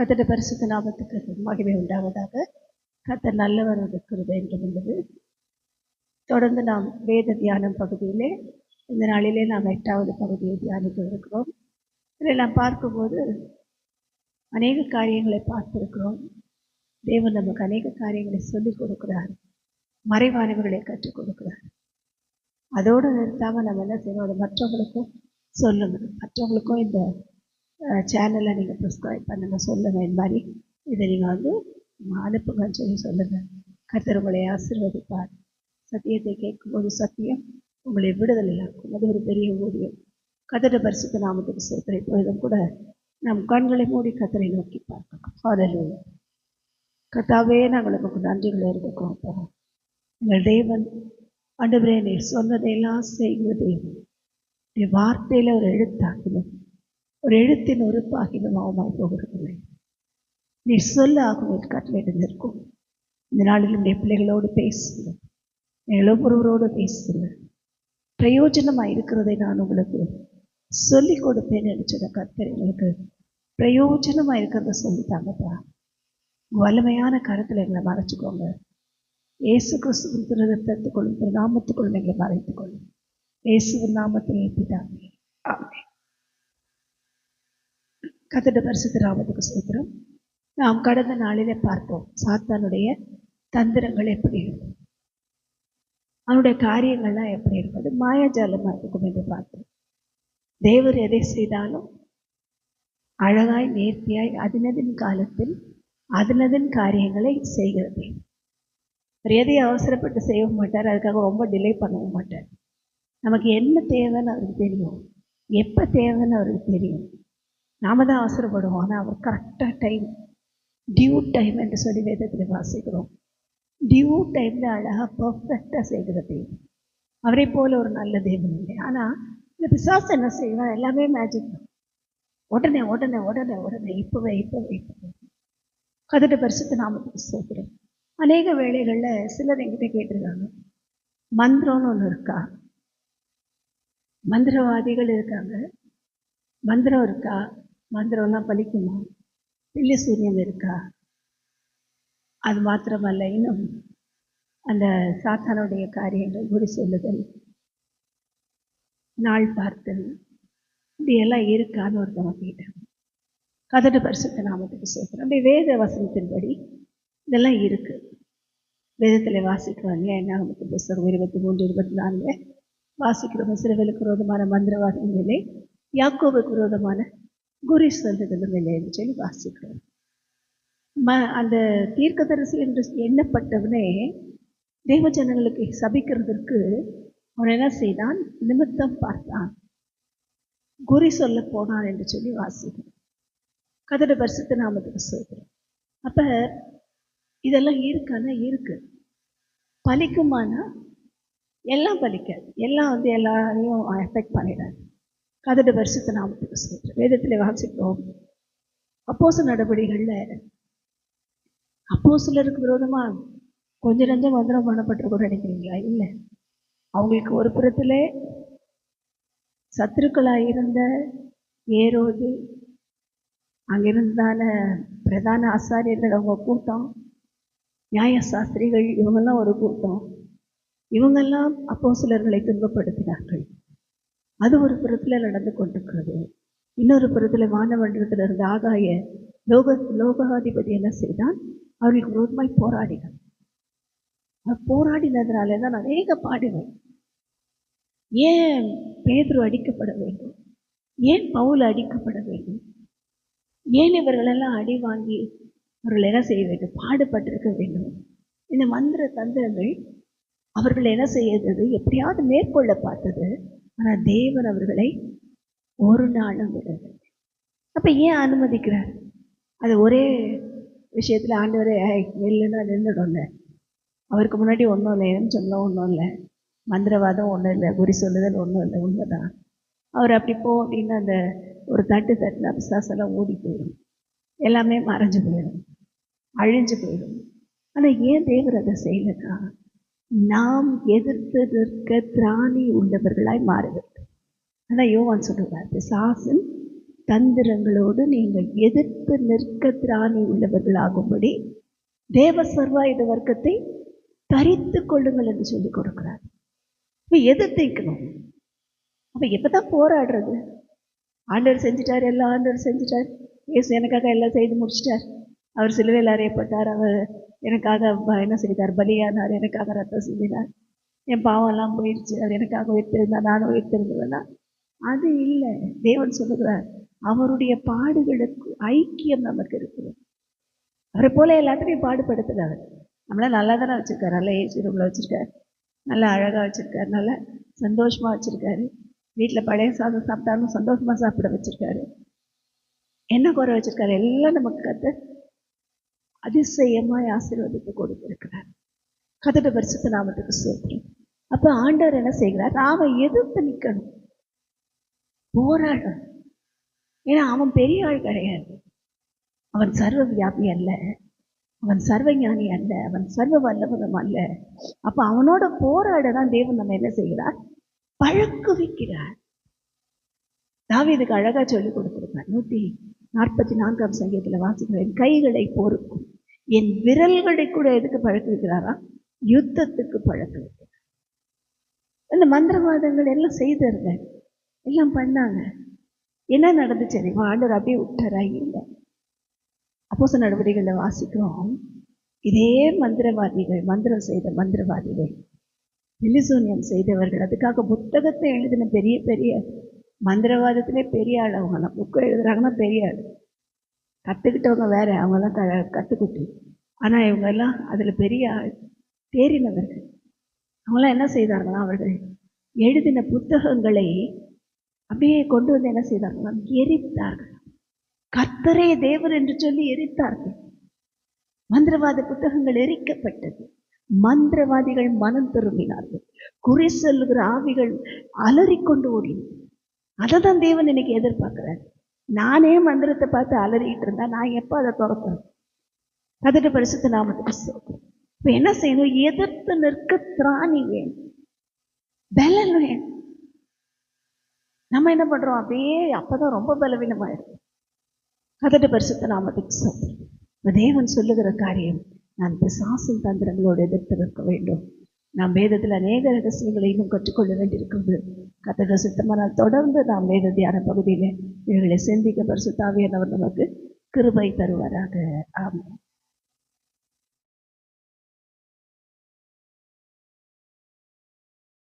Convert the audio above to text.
கர்த்தருடைய பரிசுத்த நாமத்துக்கு மகிமை உண்டாவதாக. கர்த்தர் நல்லவர், கிருபை என்றும் உள்ளது. தொடர்ந்து நாம் வேத தியானம் பகுதியிலே இந்த நாளிலே நாம் 8வது பகுதியை தியானிக்க இருக்கிறோம். இதில் நாம் பார்க்கும்போது அநேக காரியங்களை பார்த்திருக்கிறோம். தேவன் நமக்கு அநேக காரியங்களை சொல்லிக் கொடுக்கிறார், மறைவானவர்களை கற்றுக் கொடுக்கிறார். அதோடு நிறுத்தாமல் நம்ம என்ன செய்யணும், அதை மற்றவங்களுக்கும் சொல்லணும். மற்றவங்களுக்கும் இந்த சேனலை நீங்கள் ப்ரிஸ்கிரைப் பண்ணுங்க, சொல்லுங்கள். இந்த மாதிரி இதை நீங்கள் அனுப்புங்கன்னு சொல்லி சொல்லுங்கள். கர்த்தர் உங்களை ஆசீர்வதிப்பார். சத்தியத்தை கேட்கும்போது சத்தியம் உங்களை விடுதலையாக்கும். அது ஒரு பெரிய ஊழியம். கர்த்தருடைய பரிசுத்த நாமத்துக்கு ஸ்தோத்திரம். இப்பொழுதும் கூட நம் கண்களை மூடி கர்த்தரை நோக்கி பார்க்கணும். ஹல்லேலூயா. கர்த்தாவே, நாங்கள் உங்களுக்கு நன்றிகளை எடுத்துக்கிறோம். எங்கள் தேவன், ஆண்டவரே, நீர் சொன்னதையெல்லாம் செய்கிற தேவன். நீ வார்த்தையில் ஒரு எழுத்தாகிலும் ஒரு எழுத்தின் உறுப்பாகிலும் அவமாய் போகிறதில்லை. நீ சொல்ல ஆகும் கட்டளையிட்டு நிற்கும். இந்த நாளில் நம்முடைய பிள்ளைகளோடு பேசுங்க, எங்கள் ஒவ்வொருவரோடு பேசுங்க. பிரயோஜனமாக இருக்கிறதை நான் உங்களுக்கு சொல்லிக் கொடுப்பேன்னு நினைச்சத கர்த்தர் எங்களுக்கு பிரயோஜனமாக இருக்கிறத சொல்லித்தாங்கப்பா. வலிமையான கருத்தில் எங்களை மறைச்சிக்கோங்க. இயேசு கிறிஸ்துவின் ரத்தத்துக்குள்ளும் நாமத்துக்குள்ளும் எங்களை மறைத்துக்கொள்ளும். இயேசுவின் நாமத்தில் ஏற்றிட்டாங்க. ஆமென். கர்த்தருடைய பரிசுத்த நாமத்துக்கு ஸ்தோத்திரம். நாம் கடந்த நாளிலே பார்த்தோம் சாத்தானுடைய தந்திரங்கள் எப்படி இருக்கும், அவனுடைய காரியங்கள்லாம் எப்படி இருப்பது, மாயாஜாலமாக இருக்கும் என்று பார்த்தோம். தேவர் எதை செய்தாலும் அழகாய் நேர்த்தியாய் அதினதின் காலத்தில் அதினதின் காரியங்களை செய்கிறது. எதையும் அவசரப்பட்டு செய்யவும் மாட்டார், அதுக்காக ரொம்ப டிலே பண்ணவும் மாட்டார். நமக்கு என்ன தேவைன்னு அவருக்கு தெரியும், எப்போ தேவைன்னு அவருக்கு தெரியும். நாம தான் அவசரப்படுவோம், ஆனால் அவர் கரெக்டாக டைம், டியூ டைம் என்று சொல்லி வேதத்தில் வாசிக்கிறோம். டியூ டைமில் அழகாக பர்ஃபெக்டாக செய்கிற தேவன். அவரை போல ஒரு நல்ல தேவன் இல்லை. ஆனால் இந்த பிசாசு என்ன செய்வான், எல்லாமே மேஜிக் தான். உடனே உடனே உடனே உடனே இப்போவே இப்போவே இப்போவே. கர்த்தருடைய பரிசுத்த நாமத்துக்கு ஸ்தோத்திரம். அநேக வேளைகளில் சிலர் என்கிட்ட கேட்டிருக்காங்க, மந்திரம்னு ஒன்று இருக்கா, மந்திரவாதிகள் இருக்காங்க, மந்திரம் இருக்கா, மந்திரம்லாம் பலிக்குமா, பில்லி சூரியம் இருக்கா? அது மாத்திரமல்ல, இன்னும் அந்த சாத்தானுடைய காரியங்கள், குறி சொல்லுதல், நாள் பார்த்தல், இப்படியெல்லாம் இருக்கான்னு ஒருத்தவங்க கேட்டாங்க. கர்த்தருடைய பரிசுத்த நாமத்துக்கு ஸ்தோத்திரம். அப்படி வேத வசனத்தின்படி இதெல்லாம் இருக்கு. வேதத்தில் வாசிக்கிறாங்க. என்னாகமத்தின் புத்தகம் 23-24 வாசிக்கிறோம். இஸ்ரவேலுக்கு விரோதமான மந்திரவாதம் இல்லை, யாக்கோபுக்கு விரோதமான குறி சொல்லுதலும் இல்லை என்று சொல்லி வாசிக்கிறோம். அந்த தீர்க்கதரிசி என்று எண்ணப்பட்டவனே தேவ ஜனங்களுக்கு சபிக்கிறதுக்கு அவன் என்ன செய்தான், நிமித்தம் பார்த்தான், குறி சொல்ல போனான் என்று சொல்லி வாசிக்கிறோம். கர்த்தருடைய பரிசுத்த நாமத்துக்கு ஸ்தோத்திரம். அப்போ இதெல்லாம் இருக்கானா, இருக்கு. பலிக்குமானா, எல்லாம் பலிக்காது, எல்லாம் எல்லாரையும் எஃபெக்ட் பண்ணிடாது. கர்த்தருடைய பரிசுத்த நாமத்துக்கு ஸ்தோத்திரம். வேதத்தில் வாசிக்கிறோம், அப்போஸ்தலர் நடபடிகளில் அப்போஸ்தலருக்கு விரோதமாக கொஞ்சம் நஞ்சம் மந்திரம் பண்ணப்பட்டிருக்கும் நினைக்கிறீங்களா? இல்லை. அவங்களுக்கு ஒரு புறத்தில் சத்துருக்களாக இருந்த ஏரோது, அங்கிருந்தான பிரதான ஆசாரியர்கள் அவங்க கூட்டம், நியாயசாஸ்திரிகள், இவங்கெல்லாம் ஒரு கூட்டம். இவங்கெல்லாம் அப்போஸ்தலர்களை துன்பப்படுத்தினார்கள். அது ஒரு புறத்தில் நடந்து கொண்டிருக்கிறது. இன்னொரு புறத்தில் வானமண்டலத்தில் இருந்த ஆகாய லோகாதிபதி என்ன செய்தான், அவர்களுக்கு விரோதமாய் போராடினான். போராடினதுனால தான் அநேக பாடுகள். ஏன் பேதுரு அடிக்கப்பட வேண்டும், ஏன் பவுல் அடிக்கப்பட வேண்டும், ஏன் இவர்களெல்லாம் அடி வாங்கி அவர்கள் என்ன செய்ய வேண்டும், பாடுபட்டிருக்க வேண்டும். இந்த மந்திர தந்திரங்கள் அவர்கள் என்ன செய்யறது, எப்படியாவது மேற்கொள்ள பார்த்தது. ஆனால் தேவன் அவர்களை ஒரு நாளும் விடவில்லை. அப்போ ஏன் அனுமதிக்கிறார்? அது ஒரே விஷயத்தில் ஆண்டவரே இல்லைன்னா நின்றுடும்ல. அவருக்கு முன்னாடி ஒன்றும் இல்லை, ஏன்னு சொல்ல ஒன்றும் இல்லை, மந்திரவாதம் ஒன்றும் இல்லை, குறி சொல்லுதல் ஒன்றும் இல்லை, உண்மைதான். அவர் அப்படி போ அப்படின்னு அந்த ஒரு தட்டுனா பிசாசெல்லாம் ஓடி போயிடும், எல்லாமே மறைஞ்சு போயிடும், அழிஞ்சு போயிடும். ஆனால் ஏன் தேவர் அதை செய்யலக்கா, நாம் எதிர்த்ததற்கு திராணி உள்ளவர்களாய் மாறுவது. அதான் யோவான் சொல்லுவார், பிசாசின் தந்திரங்களோடு நீங்கள் எதிர்த்து நிற்க திராணி உள்ளவர்களாகும்படி தேவ சர்வாயுத வர்க்கத்தை தரித்து கொள்ளுங்கள் என்று சொல்லி கொடுக்கிறார். இப்போ எதிர்த்திக்கணும். அப்போ எப்பதான் போராடுறது? ஆண்டவர் செஞ்சுட்டார், எல்லாம் ஆண்டவர் செஞ்சுட்டார். இயேசு எனக்காக எல்லாம் செய்து முடிச்சிட்டார். அவர் சிலுவையில் அறையப்பட்டார், அவர் எனக்காக என்ன செய்தார்? பலியானார், எனக்காக ரத்தம் சிந்தினார், என் பாவம்லாம் போயிடுச்சு, அவர் எனக்காக உயிர்த்திருந்தார், நானும் உயிர்த்திருந்தேன்னா அது இல்லை. தேவன் சொல்லுகிறார், அவருடைய பாடுகளுக்கு ஐக்கியம் நமக்கு இருக்குது. அவரை போல எல்லாத்தையும் பாடுபடுத்துகிறார். நம்மள நல்லா தானே வச்சுருக்காரு, நல்லா ஏசி ரூமில் வச்சுருக்காரு, நல்லா அழகாக வச்சுருக்காரு, நல்லா சந்தோஷமாக வச்சுருக்காரு. வீட்டில் பழைய சாதம் சாப்பிட்டாலும் சந்தோஷமாக சாப்பிட வச்சுருக்காரு. என்ன குறை வச்சுருக்காரு? எல்லாம் நமக்கு கத்த அதிசயமாய் ஆசீர்வாதத்தை கொடுத்திருக்கிறார். கர்த்தருடைய பரிசுத்த நாமத்துக்கு ஸ்தோத்திரம். அப்போ ஆண்டவர் என்ன செய்கிறார்? நாம எதிர்த்து நிற்கணும், போராடணும். ஏன்னா அவன் பெரிய ஆள் கிடையாது, அவன் சர்வ வியாபி அல்ல, அவன் சர்வ ஞானி அல்ல, அவன் சர்வ வல்லவனும் அல்ல. அப்போ அவனோட போராட தான் தேவன் நம்ம என்ன செய்கிறார்? பழக்குவிக்கிறார். தாவீதுக்கு அழகா சொல்லி கொடுத்திருக்கார். 144 சங்கீதத்தில் வாசிக்கிறேன், என் கைகளை போருக்கும் என் விரல்களை கூட எதுக்கு பழக்க வைக்கிறாரா? யுத்தத்துக்கு பழக்க வைக்கிறார். இந்த மந்திரவாதங்கள் எல்லாம் செய்தாருங்க, எல்லாம் பண்ணாங்க. என்ன நடந்துச்சு தெரியுமா? ஆண்டவர் அப்படியே விட்டாரா? இல்லை. அப்போஸ்தலர் நடவடிக்கைகளை வாசிக்கிறோம், இதே மந்திரவாதிகள், மந்திரம் செய்த மந்திரவாதிகள், எலிசோனியம் செய்தவர்கள், அதுக்காக புத்தகத்தை எழுதின பெரிய பெரிய மந்திரவாதத்திலே பெரிய ஆள் அவங்களாம். புக்கு எழுதுறாங்கன்னா பெரிய ஆள், கற்றுக்கிட்டவங்க வேற, அவங்கெல்லாம் கற்றுக்கிட்டு. ஆனால் இவங்கெல்லாம் அதில் பெரிய ஆள், தேறினவர்கள். அவங்களாம் என்ன செய்தார்களாம்? அவர்கள் எழுதின புத்தகங்களை அப்படியே கொண்டு வந்து என்ன செய்தார்களாம்? எரித்தார்கள். கர்த்தரே தேவர் என்று சொல்லி எரித்தார்கள். மந்திரவாத புத்தகங்கள் எரிக்கப்பட்டது. மந்திரவாதிகள் மனம் திரும்பினார்கள். குறி சொல்லுகிற ஆவிகள் அலறிக்கொண்டு ஓடின. அதை தான் தேவன் இன்னைக்கு எதிர்பார்க்கிறார். நானே மந்திரத்தை பார்த்து அலறிக்கிட்டு இருந்தா நான் எப்போ அதை துறப்பேன்? கர்த்தருடைய பரிசுத்த நாமத்துக்கு ஸ்தோத்திரம். இப்போ என்ன செய்யணும்? எதிர்த்து நிற்க திராணி வேணும், பலன் வேணும். நம்ம என்ன பண்றோம்? அப்படியே அப்பதான் ரொம்ப பலவீனமாயிடும். கர்த்தருடைய பரிசுத்த நாமத்துக்கு ஸ்தோத்திரம். தேவன் சொல்லுகிற காரியம், நான் பிசாசின் தந்திரங்களோடு எதிர்த்து நிற்க வேண்டும். நாம் வேதத்தில் அநேக ரகசியங்களை இன்னும் கற்றுக்கொள்ள வேண்டியிருக்கிறது. கர்த்தருடைய சித்தமானால் தொடர்ந்து நாம் வேத தியான பகுதியில் இவர்களை சிந்திக்க பரிசுத்த ஆவியானவர் நமக்கு கிருபை தருவாராக. ஆமென்.